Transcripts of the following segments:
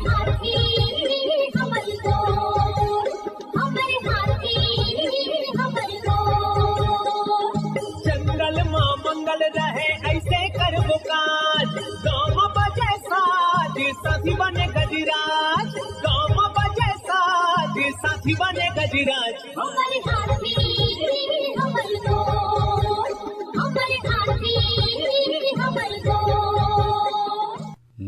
हाथी हमर गोर, हमर हाथी हमर गोर। जंगल मां मंगल रहे ऐसे करबो काज, गाँव बजे साज साथी बने गजराज, गाँव बजे साज साथी बने गजराज। हमर हाथी हमर गोर, हमर हाथी हमर गोर।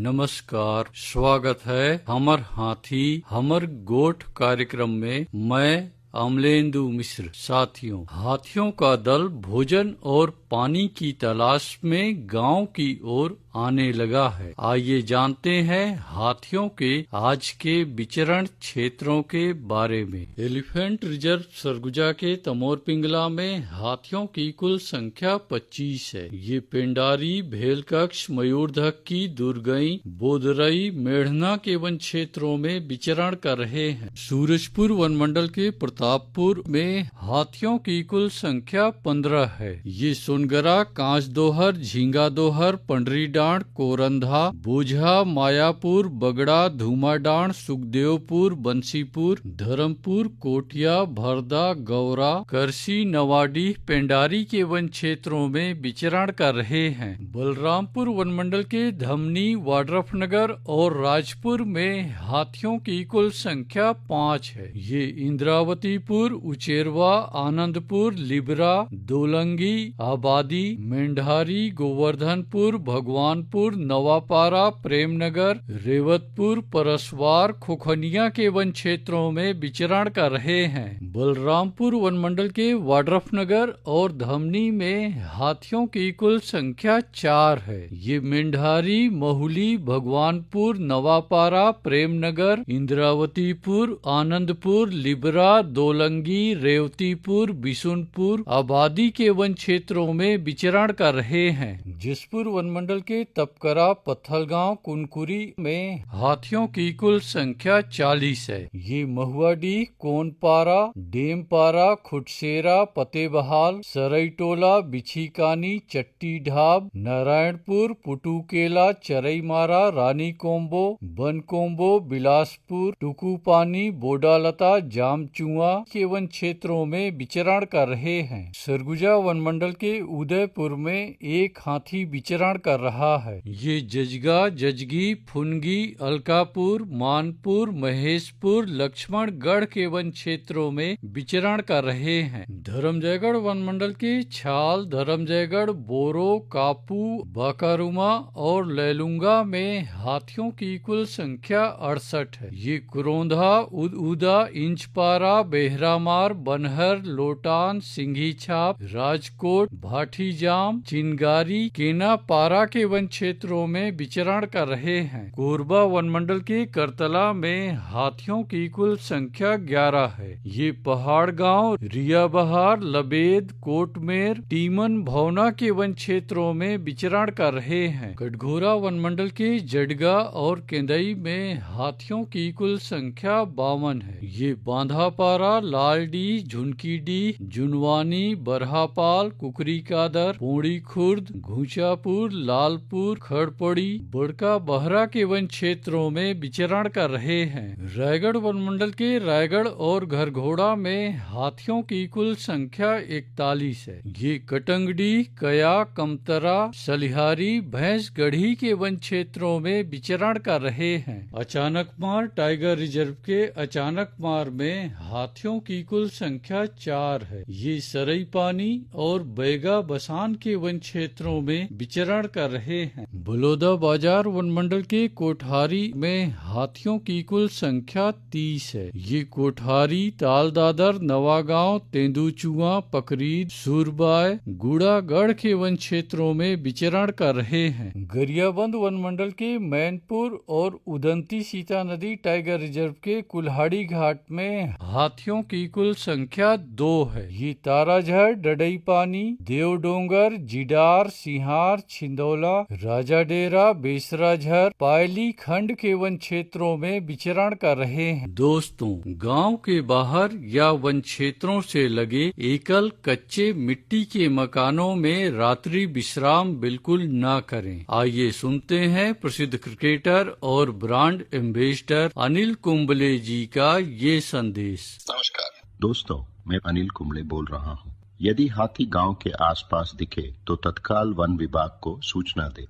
नमस्कार, स्वागत है हमर हाथी हमर गोठ कार्यक्रम में। मैं अमलेंदु मिश्र। साथियों, हाथियों का दल भोजन और पानी की तलाश में गांव की ओर आने लगा है। आइए जानते हैं हाथियों के आज के विचरण क्षेत्रों के बारे में। एलिफेंट रिजर्व सरगुजा के तमोर पिंगला में हाथियों की कुल संख्या 25 है। ये पेंडारी, भेलकक्ष, मयूरधक की दुर्गई, बोदरई, मेढ़ना के वन क्षेत्रों में विचरण कर रहे हैं। सूरजपुर वन मंडल के प्रतापपुर में हाथियों की कुल संख्या 15 है। ये सोनगरा, कांच दोहर, झींगा दोहर, पंडरी डांड, कोरंधा, बोझा, मायापुर, बगड़ा, धूमाडांड, सुखदेवपुर, बंसीपुर, धर्मपुर, कोटिया, भरदा, गौरा, करसी, नवाडीह, पेंडारी के वन क्षेत्रों में विचरण कर रहे हैं। बलरामपुर वन मंडल के धमनी, वाड्रफनगर और राजपुर में हाथियों की कुल संख्या 5 है। ये इंद्रावतीपुर, उचेरवा, आनंदपुर, लिबरा, दोलंगी, आबादी, मेंढारी, गोवर्धनपुर, भगवानपुर, नवापारा, प्रेमनगर, रेवतपुर, परसवार, खोखनिया के वन क्षेत्रों में विचरण कर रहे हैं। बलरामपुर वन मंडल के वाड्रफनगर और धमनी में हाथियों की कुल संख्या 4 है। ये मेंढारी, महुली, भगवानपुर, नवापारा, प्रेमनगर, इंद्रावतीपुर, आनंदपुर, लिबरा, दोलंगी, रेवतीपुर, बिशुनपुर, आबादी के वन क्षेत्रों में विचरण कर रहे हैं। जिसपुर वन मंडल के तपकरा, पत्थलगांव, कुनकुरी में हाथियों की कुल संख्या 40 है। ये महुआडीह, कोनपारा, डेमपारा, खुटसेरा, फतेबहाल, सरईटोला, बिछीकानी, चट्टी ढाब, नारायणपुर, पुटुकेला, चरईमारा, रानी कोम्बो, बनकोम्बो, बिलासपुर, टुकुपानी, बोडालता, जामचुआ के वन क्षेत्रों में विचरण कर रहे हैं। सरगुजा वन मंडल के उदयपुर में एक हाथी विचरण कर रहा है। ये जजगा, जजगी, फुनगी, अलकापुर, मानपुर, महेशपुर, लक्ष्मणगढ़ के वन क्षेत्रों में विचरण कर रहे हैं। धर्मजयगढ़ वन मंडल के छाल, धर्मजयगढ़, बोरो, कापू, बाकारुमा और लैलुंगा में हाथियों की कुल संख्या 68 है। ये कुरोंधा, उदा, इंचपारा, बेहरामार, बनहर, लोटान, सिंघी छाप, राजकोट, भाटीजाम, चिनगारी, केनापारा के वन क्षेत्रों में विचरण कर रहे हैं। कोरबा वन मंडल के करतला में हाथियों की कुल संख्या 11 है। ये पहाड़ गांव, रिया बहार, लबेद, कोटमेर, टीमन, भवना के वन क्षेत्रों में विचरण कर रहे हैं। कटघोरा वन मंडल के जडगा और केंदई में हाथियों की कुल संख्या 52 है। ये बांधापारा, लालडी, झुनकीडी, जुनवानी, बरहापाल, कुकरी कादर, पोड़ी खुर्द, घूचापुर, लालपुर, खड़पड़ी, बड़का बहरा के वन क्षेत्रों में विचरण कर रहे हैं। रायगढ़ वन मंडल के रायगढ़ और घरघोड़ा में हाथियों की कुल संख्या 41 है। ये कटंगडी, कया, कमतरा, सलिहारी, भैंसगढ़ी के वन क्षेत्रों में विचरण कर रहे हैं। अचानकमार टाइगर रिजर्व के अचानकमार में हाथियों की कुल संख्या 4 है। ये सरई पानी और बैगा बसान के वन क्षेत्रों में विचरण कर रहे हैं। बलौदा बाजार वन मंडल के कोठारी में हाथियों की कुल संख्या 30 है। ये कोठारी, तालदादर, नवागांव, तेंदुचुआ, पकरीद, सूरबाय, गुड़ागढ़ के वन क्षेत्रों में विचरण कर रहे हैं। गरियाबंद वन मंडल के मैनपुर और उदंती सीता नदी टाइगर रिजर्व के कुल्हाड़ी घाट में हाथियों की कुल संख्या 2 है। ये ताराझर, डडई पानी, देवडोंगर, जिडार, सिहार, छिंदौला, राजाडेरा, बेसराझर, पायली खंड के वन क्षेत्र क्षेत्रों में विचरण कर रहे हैं। दोस्तों, गांव के बाहर या वन क्षेत्रों से लगे एकल कच्चे मिट्टी के मकानों में रात्रि विश्राम बिल्कुल न करें। आइए सुनते हैं प्रसिद्ध क्रिकेटर और ब्रांड एम्बेसडर अनिल कुंबले जी का ये संदेश। नमस्कार दोस्तों, मैं अनिल कुंबले बोल रहा हूँ। यदि हाथी गांव के आसपास दिखे तो तत्काल वन विभाग को सूचना दे।